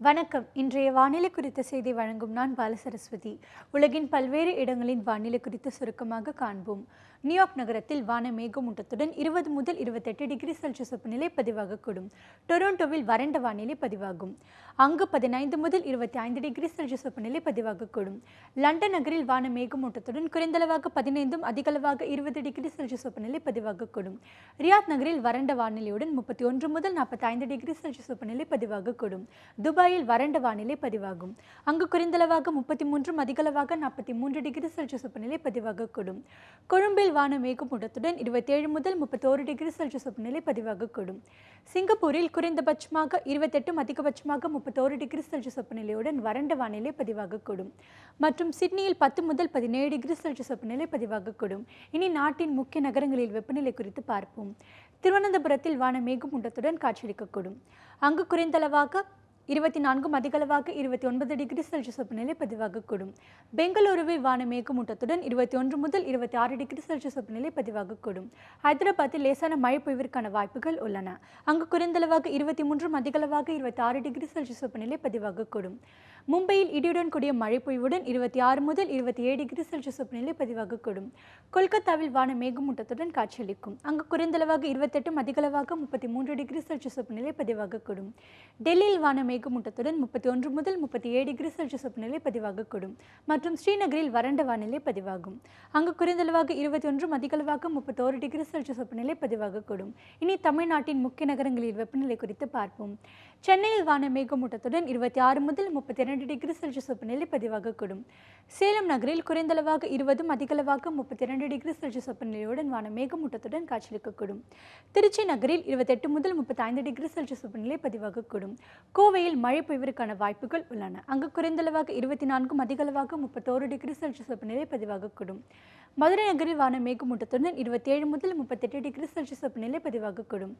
வணக்கம். இன்றைய வானிலை குறித்த செய்தி வழங்கும் நான் பாலசரஸ்வதி. உலகின் பல்வேறு இடங்களின் வானிலை குறித்து சுருக்கமாக காண்போம். நியூயார்க் நகரத்தில் வான மேகமூட்டத்துடன் 20 முதல் 28 டிகிரி செல்சியஸ் வெப்பநிலை பதிவாகக்கூடும். டொரண்டோவில் வறண்ட வானிலை பதிவாகும். அங்கு 15 முதல் 25 டிகிரி செல்சியஸ் வெப்பநிலை பதிவாகக்கூடும். லண்டன் நகரில் வான மேகமூட்டத்துடன் குறைந்தளவாக 15 அதிகளவாக 20 டிகிரி செல்சியஸ் வெப்பநிலை பதிவாகக்கூடும். ரியாத் நகரில் வறண்ட வானிலையுடன் 31 முதல் 45 டிகிரி செல்சியஸ் வெப்பநிலை பதிவாகக்கூடும். துபாயில் வறண்ட வானிலை பதிவாகும். அங்கு குறைந்தளவாக 33 அதிகளவாக 43 டிகிரி செல்சியஸ் வெப்பநிலை பதிவாகக்கூடும். கொழும்பில் வான மேகமூட்டத்துடன் 27 முதல் 31 டிகிரி செல்சியஸ் வெப்பநிலை பதிவாகக்கூடும். சிங்கப்பூரில் குறைந்தபட்சமாக 28 அதிகபட்சமாக 31 டிகிரி செல்சியஸ் வெப்பநிலையுடன் வறண்ட வானிலை பதிவாகக்கூடும். மற்றும் சிட்னியில் 10 முதல் 17 டிகிரி செல்சியஸ் வெப்பநிலை பதிவாகக்கூடும். இனி நாட்டின் முக்கிய நகரங்களில் வெப்பநிலை குறித்து பார்ப்போம். திருவனந்தபுரத்தில் வான மேகமூட்டத்துடன் காட்சியளிக்கக்கூடும். அங்கு குறைந்தளவாக 24 அதிகளவாக 29 டிகிரி செல்சியஸ் வெப்பநிலை பதிவாகக்கூடும். பெங்களூருவில் வான மேகமூட்டத்துடன் 21 முதல் 26 டிகிரி செல்சியஸ் வெப்பநிலை பதிவாகக்கூடும். ஹைதராபாத்தில் லேசான மழை பொழிவிற்கான வாய்ப்புகள் உள்ளன. அங்கு குறைந்தளவாக 23 அதிகளவாக 26 டிகிரி செல்சியஸ் வெப்பநிலை பதிவாகக்கூடும். மும்பையில் இடியுடன் கூடிய மழை பொழிவுடன் 26 முதல் 27 டிகிரி செல்சியஸ் வெப்பநிலை பதிவாகக்கூடும். கொல்கத்தாவில் வான மேகமூட்டத்துடன் காட்சியளிக்கும். அங்கு குறைந்தளவாக 28 அதிகளவாக 33 டிகிரி செல்சியஸ் வெப்பநிலை பதிவாகக்கூடும். டெல்லியில் வான மேகமூட்டத்துடன் 31 முதல் 37 டிகிரி செல்சியஸ் வெப்பநிலை பதிவாகக்கூடும். மற்றும் ஸ்ரீநகரில் வறண்ட வானிலை பதிவாகும். அங்கு குறைந்தளவாக 21 அதிகளவாக 31 டிகிரி செல்சியஸ் வெப்பநிலை பதிவாகக்கூடும். இனி தமிழ்நாட்டின் முக்கிய நகரங்களில் வெப்பநிலை குறித்து பார்ப்போம். சென்னையில் வான மேகமூட்டத்துடன் 26 முதல் 32 டிகிரி செல்சியஸ் வெப்பநிலை பதிவாகக்கூடும். சேலம் நகரில் குறைந்தளவாக 20 அதிகளவாக 32 டிகிரி செல்சியஸ் வெப்பநிலையுடன் வான மேகமூட்டத்துடன் காட்சியளிக்கக்கூடும். திருச்சி நகரில் 28 முதல் 35 டிகிரி செல்சியஸ் வெப்பநிலை பதிவாகக்கூடும். கோவையில் மழை பெய்வதற்கான வாய்ப்புகள் உள்ளன. அங்கு குறைந்தளவாக 24 அதிகளவாக 31 டிகிரி செல்சியஸ் வெப்பநிலை பதிவாகக்கூடும். மதுரை நகரில் வான மேகமூட்டத்துடன் 27 முதல் 38 டிகிரி செல்சியஸ் வெப்பநிலை பதிவாகக்கூடும்.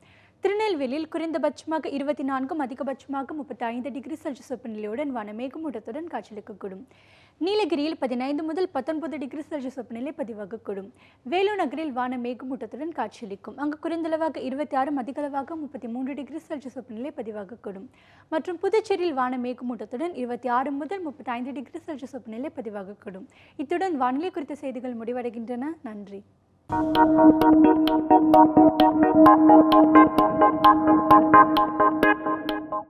திருநெல்வேலியில் குறைந்தபட்சமாக 24 அதிகபட்சமாக 35 டிகிரி செல்சியஸ் வெப்பநிலையுடன் வான மேகமூட்டத்துடன் காட்சியளிக்கக்கூடும். நீலகிரியில் 15 முதல் 19 டிகிரி செல்சியஸ் வெப்பநிலை பதிவாகக்கூடும். வேலூர் நகரில் வான மேகமூட்டத்துடன் காட்சியளிக்கும். அங்கு குறைந்தளவாக 26 அதிகளவாக 33 டிகிரி செல்சியஸ் வெப்பநிலை பதிவாகக்கூடும். மற்றும் புதுச்சேரியில் வான மேகமூட்டத்துடன் 26 முதல் 35 டிகிரி செல்சியஸ் வெப்பநிலை பதிவாகக்கூடும். இத்துடன் வானிலை குறித்த செய்திகள் முடிவடைகின்றன. நன்றி.